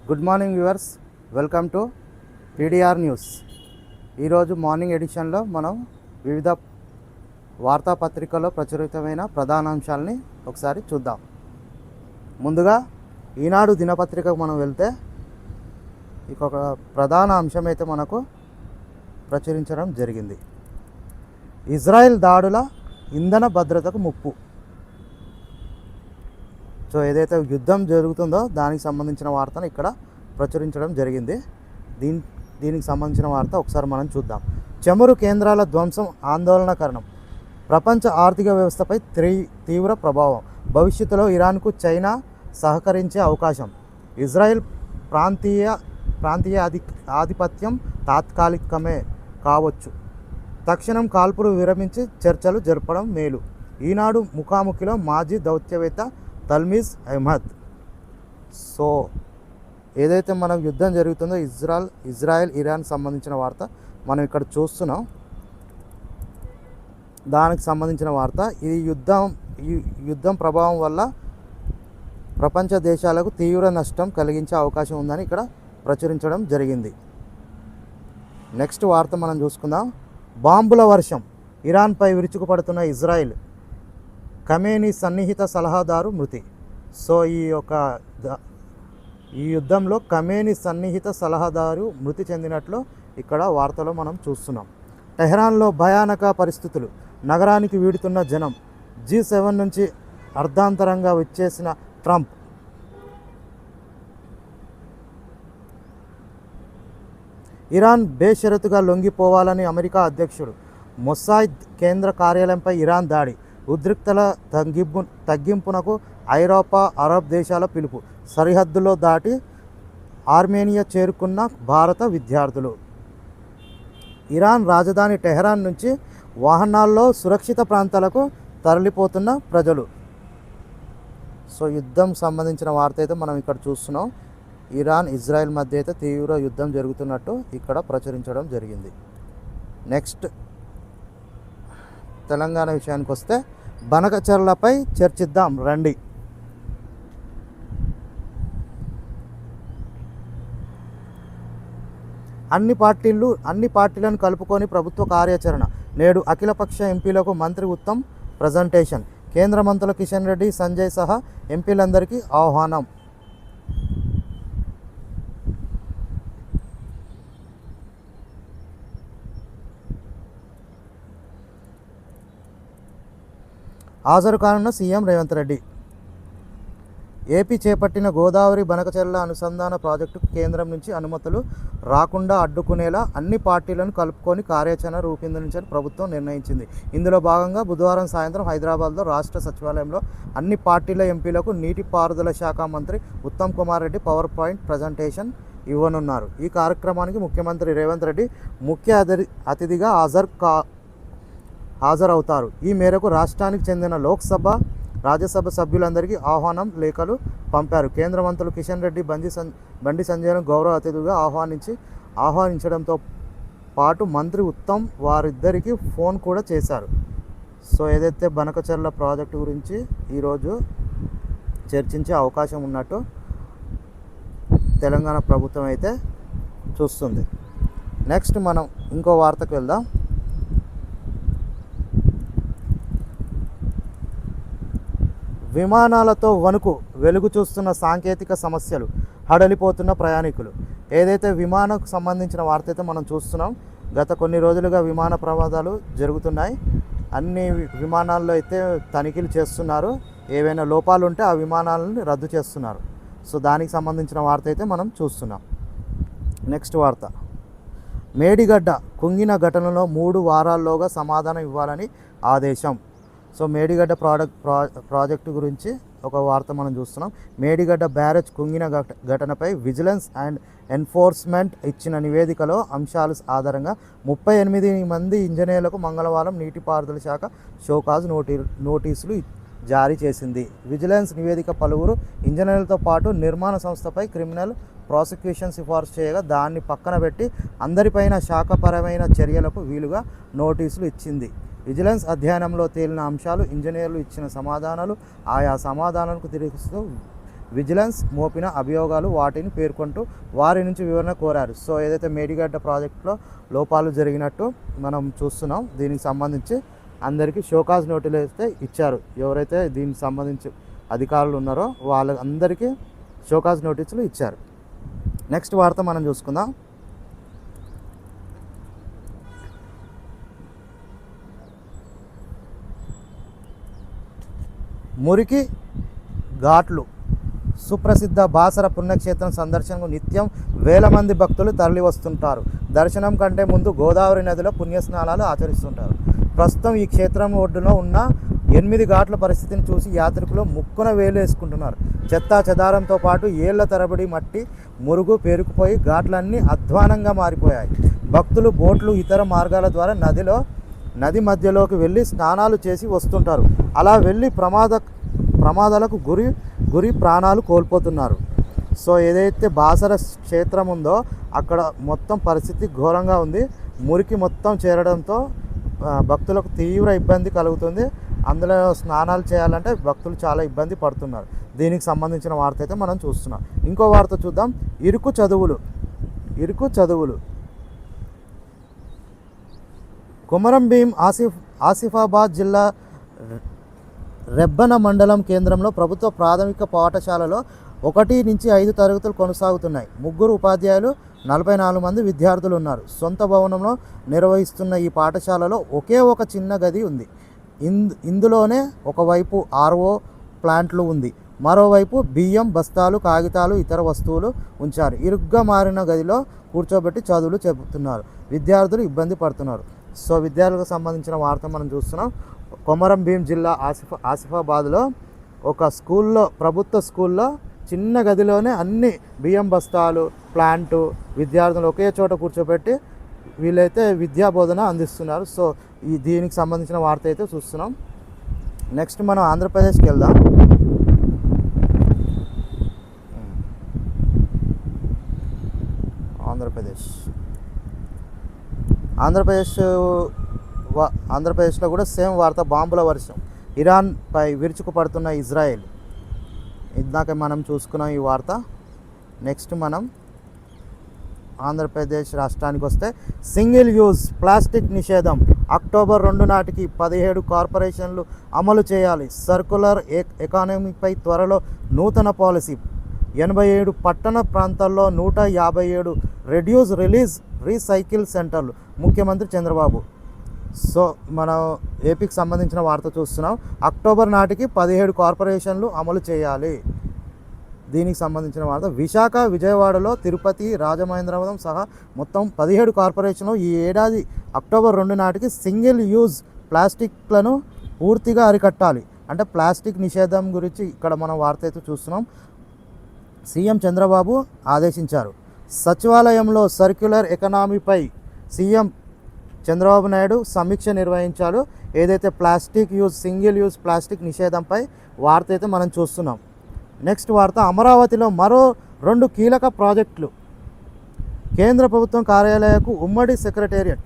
Good morning viewers, welcome to PDR news. ఈరోజు morning ఎడిషన్లో మనం వివిధ వార్తాపత్రికల్లో ప్రచురితమైన ప్రధాన అంశాలని ఒకసారి చూద్దాం. ముందుగా ఈనాడు దినపత్రికకు మనం వెళ్తే ఒక ప్రధాన అంశం అయితే మనకు ప్రచురించడం జరిగింది. ఇజ్రాయెల్ దాడుల ఇంధన భద్రతకు ముప్పు. సో ఏదైతే యుద్ధం జరుగుతుందో దానికి సంబంధించిన వార్తను ఇక్కడ ప్రచురించడం జరిగింది. దీనికి సంబంధించిన వార్త ఒకసారి మనం చూద్దాం. చమురు కేంద్రాల ధ్వంసం ఆందోళనకరణం. ప్రపంచ ఆర్థిక వ్యవస్థపై తీవ్ర ప్రభావం. భవిష్యత్తులో ఇరాన్కు చైనా సహకరించే అవకాశం. ఇజ్రాయెల్ ప్రాంతీయ ఆధిపత్యం తాత్కాలికమే కావచ్చు. తక్షణం కాల్పులు విరమించి చర్చలు జరపడం మేలు. ఈనాడు ముఖాముఖిలో మాజీ దౌత్యవేత్త తల్మీజ్ అహ్మద్. సో ఏదైతే మనం యుద్ధం జరుగుతుందో ఇజ్రాయెల్ ఇరాన్ సంబంధించిన వార్త మనం ఇక్కడ చూస్తున్నాం. దానికి సంబంధించిన వార్త. ఈ యుద్ధం ప్రభావం వల్ల ప్రపంచ దేశాలకు తీవ్ర నష్టం కలిగించే అవకాశం ఉందని ఇక్కడ ప్రచురించడం జరిగింది. నెక్స్ట్ వార్త మనం చూసుకుందాం. బాంబుల వర్షం. ఇరాన్పై విరుచుకుపడుతున్న ఇజ్రాయెల్. ఖమేనీ సన్నిహిత సలహాదారు మృతి. సో ఈ యుద్ధంలో ఖమేనీ సన్నిహిత సలహాదారు మృతి చెందినట్లు ఇక్కడ వార్తలో మనం చూస్తున్నాం. టెహ్రాన్లో భయానక పరిస్థితులు. నగరానికి వీడుతున్న జనం. G7 నుంచి అర్ధాంతరంగా వచ్చేసిన ట్రంప్. ఇరాన్ బేషరతుగా లొంగిపోవాలని అమెరికా అధ్యక్షుడు. మొస్సాద్ కేంద్ర కార్యాలయంపై ఇరాన్ దాడి. ఉద్రిక్తల తగ్గింపునకు ఐరోపా, అరబ్ దేశాల పిలుపు. సరిహద్దులో దాటి ఆర్మేనియా చేరుకున్న భారత విద్యార్థులు. ఇరాన్ రాజధాని టెహ్రాన్ నుంచి వాహనాల్లో సురక్షిత ప్రాంతాలకు తరలిపోతున్న ప్రజలు. సో యుద్ధం సంబంధించిన వార్త అయితే మనం ఇక్కడ చూస్తున్నాం. ఇరాన్ ఇజ్రాయెల్ మధ్య అయితే తీవ్ర యుద్ధం జరుగుతున్నట్టు ఇక్కడ ప్రచురించడం జరిగింది. నెక్స్ట్ తెలంగాణ విషయానికి వస్తే బనకచర్లపై చర్చిద్దాం రండి. అన్ని పార్టీలను కలుపుకొని ప్రభుత్వ కార్యాచరణ. నేడు అఖిలపక్ష ఎంపీలకు మంత్రి ఉత్తమ్ ప్రజెంటేషన్. కేంద్ర మంత్రులు కిషన్ రెడ్డి, సంజయ్ సహా ఎంపీలందరికీ ఆహ్వానం. హాజరు కానున్న సీఎం రేవంత్ రెడ్డి. ఏపీ చేపట్టిన గోదావరి బనకచెర్ల అనుసంధాన ప్రాజెక్టుకు కేంద్రం నుంచి అనుమతులు రాకుండా అడ్డుకునేలా అన్ని పార్టీలను కలుపుకొని కార్యాచరణ రూపొందించాలని ప్రభుత్వం నిర్ణయించింది. ఇందులో భాగంగా బుధవారం సాయంత్రం హైదరాబాద్లో రాష్ట్ర సచివాలయంలో అన్ని పార్టీల ఎంపీలకు నీటిపారుదల శాఖ మంత్రి Uttam Kumar Reddy PowerPoint presentation ఇవ్వనున్నారు. ఈ కార్యక్రమానికి ముఖ్యమంత్రి రేవంత్ రెడ్డి ముఖ్య అతిథిగా హాజరవుతారు. ఈ మేరకు రాష్ట్రానికి చెందిన లోక్సభ, రాజ్యసభ సభ్యులందరికీ ఆహ్వానం లేఖలు పంపారు. కేంద్ర మంత్రులు కిషన్ రెడ్డి, బండి సంజయ్ను గౌరవ అతిథిగా ఆహ్వానించడంతో పాటు మంత్రి ఉత్తమ్ వారిద్దరికీ ఫోన్ కూడా చేశారు. సో ఏదైతే బనకచెర్ల ప్రాజెక్టు గురించి ఈరోజు చర్చించే అవకాశం ఉన్నట్టు తెలంగాణ ప్రభుత్వం అయితే చూస్తుంది. నెక్స్ట్ మనం ఇంకో వార్తకు వెళ్దాం. విమానాలతో వణుకు. వెలుగు చూస్తున్న సాంకేతిక సమస్యలు. హడలిపోతున్న ప్రయాణికులు. ఏదైతే విమానంకు సంబంధించిన వార్త అయితే మనం చూస్తున్నాం. గత కొన్ని రోజులుగా విమాన ప్రమాదాలు జరుగుతున్నాయి. అన్ని విమానాల్లో అయితే తనిఖీలు చేస్తున్నారు. ఏవైనా లోపాలు ఉంటే ఆ విమానాలను రద్దు చేస్తున్నారు. సో దానికి సంబంధించిన వార్త అయితే మనం చూస్తున్నాం. నెక్స్ట్ వార్త. మేడిగడ్డ కుంగిన ఘటనలో 3 వారాల్లోగా సమాధానం ఇవ్వాలని ఆదేశం. సో మేడిగడ్డ ప్రాజెక్టు గురించి ఒక వార్త మనం చూస్తున్నాం. మేడిగడ్డ బ్యారేజ్ కుంగిన ఘటనపై విజిలెన్స్ అండ్ ఎన్ఫోర్స్మెంట్ ఇచ్చిన నివేదికలో అంశాల ఆధారంగా 38 మంది ఇంజనీర్లకు మంగళవారం నీటిపారుదల శాఖ షోకాజ్ నోటీసులు జారీ చేసింది. విజిలెన్స్ నివేదిక పలువురు ఇంజనీర్లతో పాటు నిర్మాణ సంస్థపై క్రిమినల్ ప్రాసిక్యూషన్ సిఫార్సు చేయగా దాన్ని పక్కన పెట్టి అందరిపైన శాఖపరమైన చర్యలకు వీలుగా నోటీసులు ఇచ్చింది. విజిలెన్స్ అధ్యయనంలో తేలిన అంశాలు, ఇంజనీర్లు ఇచ్చిన సమాధానాలు, ఆయా సమాధానాలకు తిరిగిస్తూ విజిలెన్స్ మోపిన అభియోగాలు వాటిని పేర్కొంటూ వారి నుంచి వివరణ కోరారు. సో ఏదైతే మేడిగడ్డ ప్రాజెక్టులో లోపాలు జరిగినట్టు మనం చూస్తున్నాం, దీనికి సంబంధించి అందరికీ షోకాజ్ నోటీసులు అయితే ఇచ్చారు. ఎవరైతే దీనికి సంబంధించి అధికారులు ఉన్నారో వాళ్ళందరికీ షోకాజ్ నోటీసులు ఇచ్చారు. నెక్స్ట్ వార్త మనం చూసుకుందాం. మురికి ఘాట్లు సుప్రసిద్ధ బాసర పుణ్యక్షేత్రం సందర్శనకు నిత్యం వేల మంది భక్తులు తరలి వస్తుంటారు. దర్శనం కంటే ముందు గోదావరి నదిలో పుణ్యస్నానాలు ఆచరిస్తుంటారు. ప్రస్తుతం ఈ క్షేత్రం ఒడ్డున ఉన్న 8 ఘాట్ల పరిస్థితిని చూసి యాత్రికులు ముక్కున వేలు వేసుకుంటున్నారు. చెత్తా చెదారంతో పాటు ఏళ్ల తరబడి మట్టి మురుగు పేరుకుపోయి ఘాట్లన్నీ అధ్వానంగా మారిపోయాయి. భక్తులు బోట్లు ఇతర మార్గాల ద్వారా నది మధ్యలోకి వెళ్ళి స్నానాలు చేసి వస్తుంటారు. అలా వెళ్ళి ప్రమాదాలకు గురి ప్రాణాలు కోల్పోతున్నారు. సో ఏదైతే బాసర క్షేత్రం ఉందో అక్కడ మొత్తం పరిస్థితి ఘోరంగా ఉంది. మురికి మొత్తం చేరడంతో భక్తులకు తీవ్ర ఇబ్బంది కలుగుతుంది. అందులో స్నానాలు చేయాలంటే భక్తులు చాలా ఇబ్బంది పడుతున్నారు. దీనికి సంబంధించిన వార్త అయితే మనం చూస్తున్నాం. ఇంకో వార్త చూద్దాం. ఇరుకు చదువులు కొమరం భీం ఆసిఫాబాద్ జిల్లా రెబ్బన మండలం కేంద్రంలో ప్రభుత్వ ప్రాథమిక పాఠశాలలో 1 నుంచి 5 తరగతులు కొనసాగుతున్నాయి. 3 ఉపాధ్యాయులు 44 మంది విద్యార్థులు ఉన్నారు. సొంత భవనంలో నిర్వహిస్తున్న ఈ పాఠశాలలో ఒకే ఒక చిన్న గది ఉంది. ఇందులోనే ఒకవైపు RO ప్లాంట్లు ఉంది, మరోవైపు బియ్యం బస్తాలు, కాగితాలు, ఇతర వస్తువులు ఉంచారు. ఇరుగ్గా మారిన గదిలో కూర్చోబెట్టి చదువులు చెబుతున్నారు. విద్యార్థులు ఇబ్బంది పడుతున్నారు. సో విద్యార్థులకు సంబంధించిన వార్త మనం చూస్తున్నాం. కొమరం భీం జిల్లా ఆసిఫాబాద్లో ఒక ప్రభుత్వ స్కూల్లో చిన్న గదిలోనే అన్ని బియ్యం బస్తాలు, ప్లాంటు, విద్యార్థులు ఒకే చోట కూర్చోబెట్టి వీళ్ళైతే విద్యా బోధన అందిస్తున్నారు. సో దీనికి సంబంధించిన వార్త అయితే చూస్తున్నాం. నెక్స్ట్ మనం ఆంధ్రప్రదేశ్కి వెళ్దాం. ఆంధ్రప్రదేశ్లో కూడా సేమ్ వార్త. బాంబుల వర్షం, ఇరాన్పై విరుచుకుపడుతున్న ఇజ్రాయెల్. ఇందాక మనం చూసుకున్నాం ఈ వార్త. నెక్స్ట్ మనం ఆంధ్రప్రదేశ్ రాష్ట్రానికి వస్తే సింగిల్ యూజ్ ప్లాస్టిక్ నిషేధం అక్టోబర్ 2 నాటికి 17 కార్పొరేషన్లు అమలు చేయాలి. సర్కులర్ ఎకానమీపై త్వరలో నూతన పాలసీ. 87 పట్టణ ప్రాంతాల్లో 157 రెడ్యూస్ రిలీజ్ రీసైకిల్ సెంటర్లు. ముఖ్యమంత్రి చంద్రబాబు. సో మనం ఏపీకి సంబంధించిన వార్త చూస్తున్నాం. అక్టోబర్ నాటికి 17 కార్పొరేషన్లు అమలు చేయాలి. దీనికి సంబంధించిన వార్త. విశాఖ, విజయవాడలో, తిరుపతి, రాజమహేంద్రవరం సహా మొత్తం 17 కార్పొరేషన్లు ఈ ఏడాది అక్టోబర్ 2 నాటికి సింగిల్ యూజ్ ప్లాస్టిక్లను పూర్తిగా అరికట్టాలి. అంటే ప్లాస్టిక్ నిషేధం గురించి ఇక్కడ మనం వార్త అయితే చూస్తున్నాం. సీఎం చంద్రబాబు ఆదేశించారు. సచివాలయంలో సర్క్యులర్ ఎకానమీపై సీఎం చంద్రబాబు నాయుడు సమీక్ష నిర్వహించారు. ఏదైతే సింగిల్ యూజ్ ప్లాస్టిక్ నిషేధంపై వార్త అయితే మనం చూస్తున్నాం. నెక్స్ట్ వార్త. అమరావతిలో మరో 2 కీలక ప్రాజెక్టులు. కేంద్ర ప్రభుత్వం కార్యాలయకు ఉమ్మడి సెక్రటేరియట్,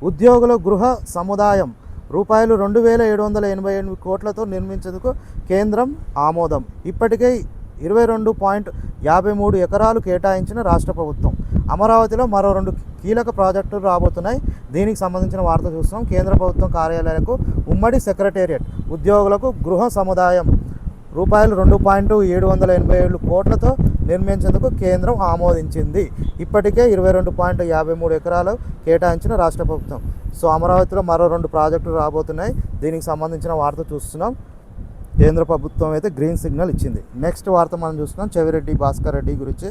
ఉద్యోగుల గృహ సముదాయం రూపాయలు 2,788 కోట్లతో నిర్మించేందుకు కేంద్రం ఆమోదం. ఇప్పటికే 22.53 ఎకరాలు కేటాయించిన రాష్ట్ర ప్రభుత్వం. అమరావతిలో మరో 2 కీలక ప్రాజెక్టులు రాబోతున్నాయి. దీనికి సంబంధించిన వార్త చూస్తున్నాం. కేంద్ర ప్రభుత్వం కార్యాలయాలకు ఉమ్మడి సెక్రటేరియట్, ఉద్యోగులకు గృహ సముదాయం రూపాయలు 2.787 కోట్లతో నిర్మించేందుకు కేంద్రం ఆమోదించింది. ఇప్పటికే 22.53 ఎకరాలు కేటాయించిన రాష్ట్ర ప్రభుత్వం. సో అమరావతిలో మరో 2 ప్రాజెక్టులు రాబోతున్నాయి. దీనికి సంబంధించిన వార్త చూస్తున్నాం. కేంద్ర ప్రభుత్వం అయితే గ్రీన్ సిగ్నల్ ఇచ్చింది. నెక్స్ట్ వార్త మనం చూస్తున్నాం. చెవిరెడ్డి భాస్కర్ రెడ్డి గురించి.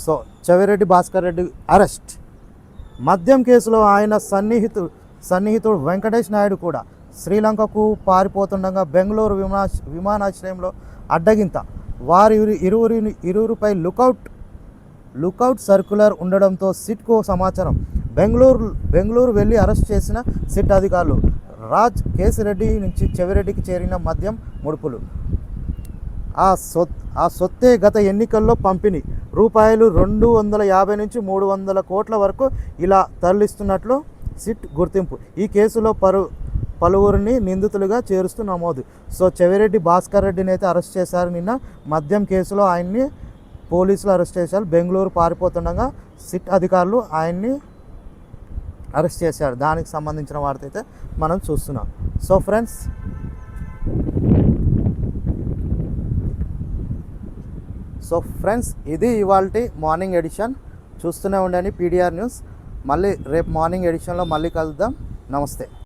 So Chevireddy Bhaskar Reddy arrest. మద్యం కేసులో ఆయన సన్నిహితుడు వెంకటేష్ నాయుడు కూడా శ్రీలంకకు పారిపోతుండగా బెంగళూరు విమానాశ్రయంలో అడ్డగింత. ఇరువురిపై లుకౌట్ సర్క్యులర్ ఉండడంతో సిట్కు సమాచారం. బెంగళూరు వెళ్ళి అరెస్ట్ చేసిన సిట్ అధికారులు. రాజ్ కేసిరెడ్డి నుంచి చెవిరెడ్డికి చేరిన మద్యం ముడుపులు. ఆ సొత్తే గత ఎన్నికల్లో పంపిణీ. రూపాయలు 250 నుంచి 300 కోట్ల వరకు ఇలా తరలిస్తున్నట్లు సిట్ గుర్తింపు. ఈ కేసులో పలువురిని నిందితులుగా చేరుస్తూ నమోదు. సో చెవిరెడ్డి భాస్కర్ రెడ్డిని అయితే అరెస్ట్ చేశారు. నిన్న మద్యం కేసులో ఆయన్ని పోలీసులు అరెస్ట్ చేశారు. బెంగళూరు పారిపోతుండగా సిట్ అధికారులు ఆయన్ని అరెస్ట్ చేశారు. దానికి సంబంధించిన వార్త అయితే మనం చూస్తున్నాం. సో ఫ్రెండ్స్ ఇది ఇవాల్టి మార్నింగ్ ఎడిషన్. చూస్తూనే ఉండండి PDR న్యూస్. మళ్ళీ రేపు మార్నింగ్ ఎడిషన్లో మళ్ళీ కలుద్దాం. నమస్తే.